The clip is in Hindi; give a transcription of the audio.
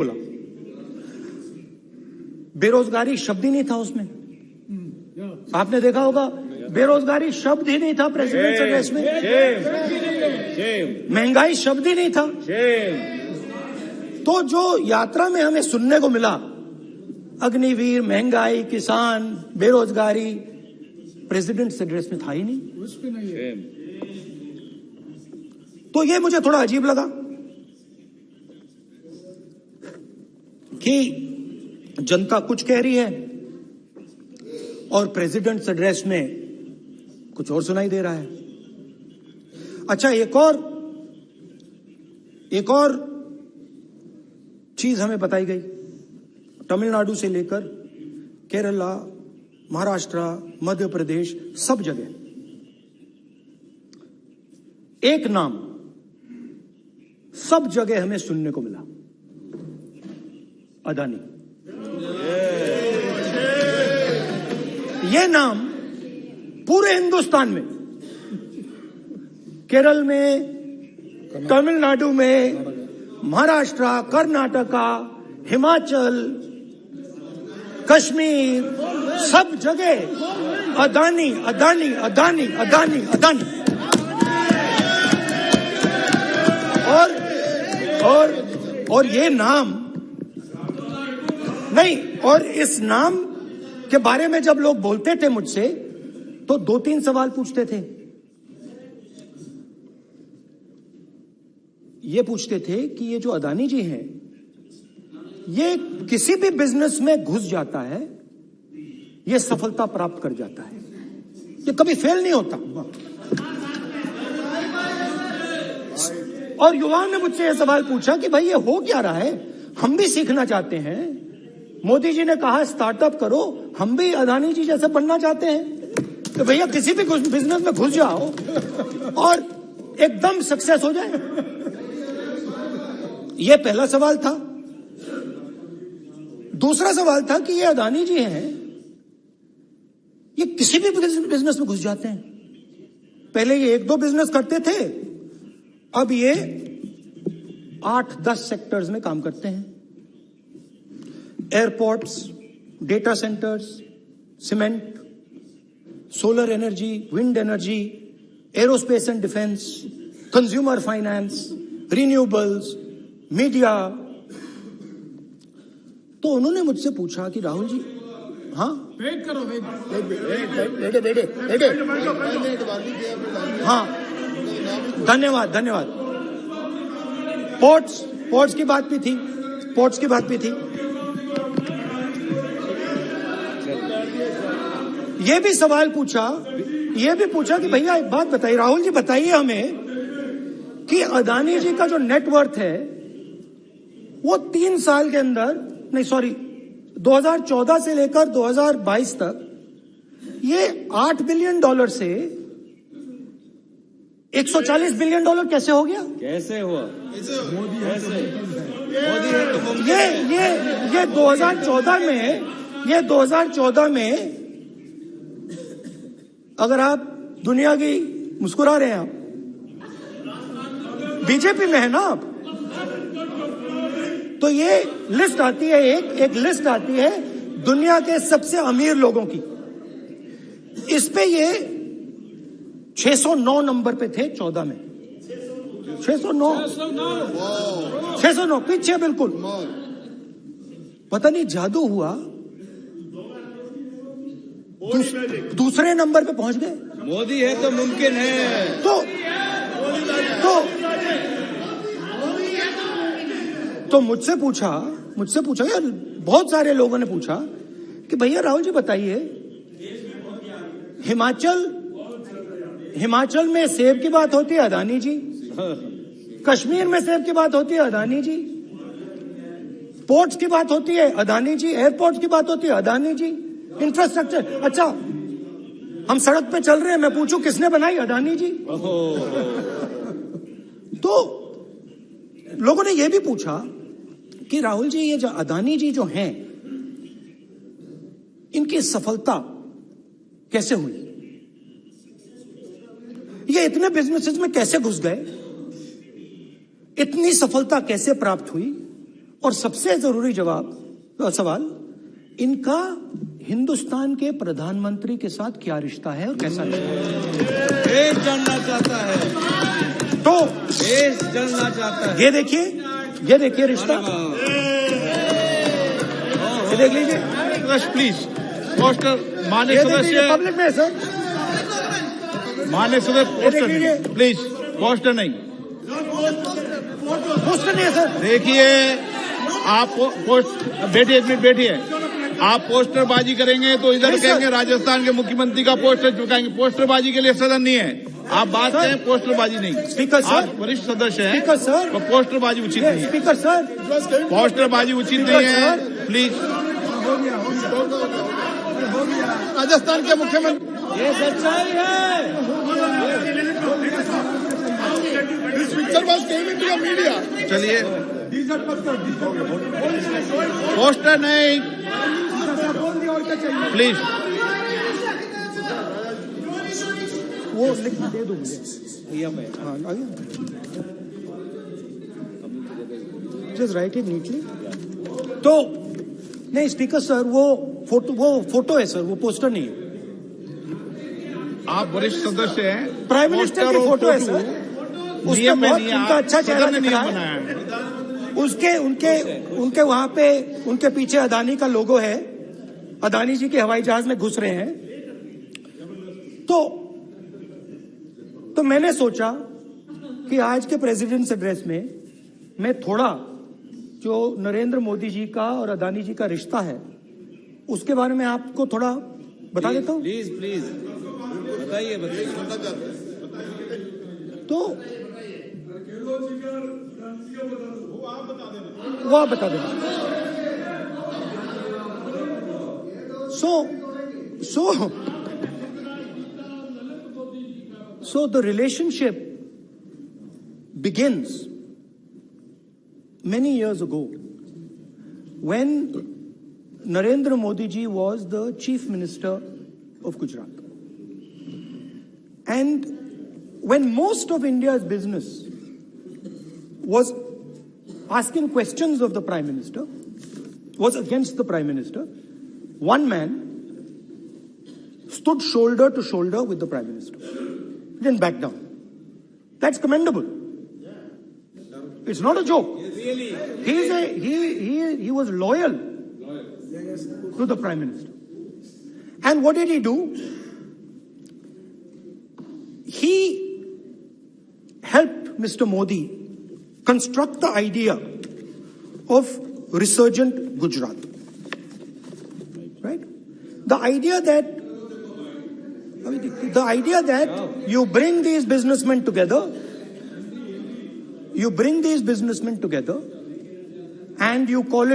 बोला। बेरोजगारी शब्द ही नहीं था उसमें। आपने देखा होगा, बेरोजगारी शब्द ही नहीं था प्रेसिडेंट एड्रेस में। महंगाई शब्द ही नहीं था। तो जो यात्रा में हमें सुनने को मिला, अग्निवीर, महंगाई, किसान, बेरोजगारी, प्रेसिडेंट एड्रेस में था ही नहीं। तो ये मुझे थोड़ा अजीब लगा कि जनता कुछ कह रही है और प्रेसिडेंट एड्रेस में कुछ और सुनाई दे रहा है। अच्छा, एक और चीज हमें बताई गई। तमिलनाडु से लेकर केरला, महाराष्ट्र, मध्य प्रदेश, सब जगह एक नाम सब जगह हमें सुनने को मिला, अदानी। यह नाम पूरे हिंदुस्तान में, केरल में, तमिलनाडु में, महाराष्ट्र, कर्नाटका, हिमाचल, कश्मीर, सब जगह अदानी अदानी अदानी अदानी अदानी। और ये नाम नहीं, और इस नाम के बारे में जब लोग बोलते थे मुझसे, तो 2-3 सवाल पूछते थे। ये पूछते थे कि ये जो अदानी जी हैं, ये किसी भी बिजनेस में घुस जाता है, ये सफलता प्राप्त कर जाता है, ये कभी फेल नहीं होता। और युवाओं ने मुझसे यह सवाल पूछा कि भाई ये हो क्या रहा है, हम भी सीखना चाहते हैं। मोदी जी ने कहा स्टार्टअप करो, हम भी अदानी जी जैसे बनना चाहते हैं। तो भैया किसी भी बिजनेस में घुस जाओ और एकदम सक्सेस हो जाए। यह पहला सवाल था। दूसरा सवाल था कि ये अदानी जी हैं, ये किसी भी बिजनेस में घुस जाते हैं। पहले ये 1-2 बिजनेस करते थे, अब ये 8-10 सेक्टर्स में काम करते हैं। Airports, data centres, cement, solar energy, wind energy, aerospace and defence, consumer finance, renewables, media. तो उन्होंने मुझसे पूछा कि राहुल जी, हाँ वेट करो, बेटे हाँ, धन्यवाद। पोर्ट्स की बात भी थी, ये भी सवाल पूछा, कि भैया एक बात बताइए, राहुल जी बताइए हमें कि अदानी जी का जो नेटवर्थ है वो 3 साल के अंदर, 2014 से लेकर 2022 तक ये $8 बिलियन से $140 बिलियन कैसे हो गया? कैसे हुआ? ये 2014 में अगर आप दुनिया की, मुस्कुरा रहे हैं आप, बीजेपी में है ना आप, तो ये लिस्ट आती है, एक लिस्ट आती है दुनिया के सबसे अमीर लोगों की। इस पे ये 609 नंबर पे थे 14 में। 609 पीछे बिल्कुल। पता नहीं जादू हुआ, दूसरे नंबर पे पहुंच गए। मोदी है तो मुमकिन है। तो मुझसे पूछा यार, बहुत सारे लोगों ने पूछा कि भैया राहुल जी बताइए, हिमाचल में सेब की बात होती है, अदानी जी। कश्मीर में सेब की बात होती है, अदानी जी। पोर्ट्स की बात होती है, अदानी जी। एयरपोर्ट्स की बात होती है, अदानी जी। इंफ्रास्ट्रक्चर, अच्छा हम सड़क पे चल रहे हैं, मैं पूछूं किसने बनाई, अदानी जी। तो लोगों ने यह भी पूछा कि राहुल जी, ये जो अदानी जी जो हैं, इनकी सफलता कैसे हुई, ये इतने बिजनेसेस में कैसे घुस गए, इतनी सफलता कैसे प्राप्त हुई? और सबसे जरूरी सवाल, इनका हिंदुस्तान के प्रधानमंत्री के साथ क्या रिश्ता है और कैसा रिश्ता है, देश जानना चाहता है, तो देश जानना चाहता है। ये देखिए रिश्ता, ये देख लीजिए। प्लीज पोस्टर मान्य ये सदस्य, पब्लिक में है सर, मान्य सदस्य पोस्टर नहीं, प्लीज पोस्टर नहीं, पोस्टर नहीं है सर। देखिए आप बैठिए, एक मिनट बैठिए। आप पोस्टरबाजी करेंगे तो इधर कहेंगे राजस्थान के मुख्यमंत्री का पोस्टर चुकाएंगे। पोस्टरबाजी के लिए सदन नहीं है। आप बात करें, पोस्टरबाजी नहीं। स्पीकर सर, आप वरिष्ठ सदस्य हैं, स्पीकर सर, तो पोस्टरबाजी उचित नहीं है। स्पीकर सर, पोस्टरबाजी उचित नहीं है, प्लीज। राजस्थान के मुख्यमंत्री, ये सच्चाई है। मीडिया, चलिए पोस्टर नहीं, प्लीज। वो लिख दे दो मुझे। हाँ, आ गया। Just write it neatly. तो नहीं स्पीकर सर, वो फोटो है सर, वो पोस्टर नहीं है। आप वरिष्ठ सदस्य हैं, प्राइम मिनिस्टर की फोटो है सर, उसका बहुत उनका अच्छा चेहरा दिख रहा है। उसके उनके वहां पे उनके पीछे अदानी का लोगो है, अदानी जी के हवाई जहाज में घुस रहे हैं। तो मैंने सोचा कि आज के प्रेसिडेंट्स एड्रेस में मैं थोड़ा जो नरेंद्र मोदी जी का और अदानी जी का रिश्ता है उसके बारे में आपको थोड़ा बता देता हूं। प्लीज प्लीज बताइए। तो वो आप बता देना। So the relationship begins many years ago when Narendra Modi ji was the Chief Minister of Gujarat. And when most of India's business was asking questions of the Prime Minister, was against the Prime Minister, one man stood shoulder to shoulder with the Prime Minister. He didn't back down. That's commendable. It's not a joke. He was loyal to the Prime Minister. And what did he do? He helped Mr. Modi construct the idea of resurgent Gujarat. Right? The idea that you bring these businessmen together, and you call it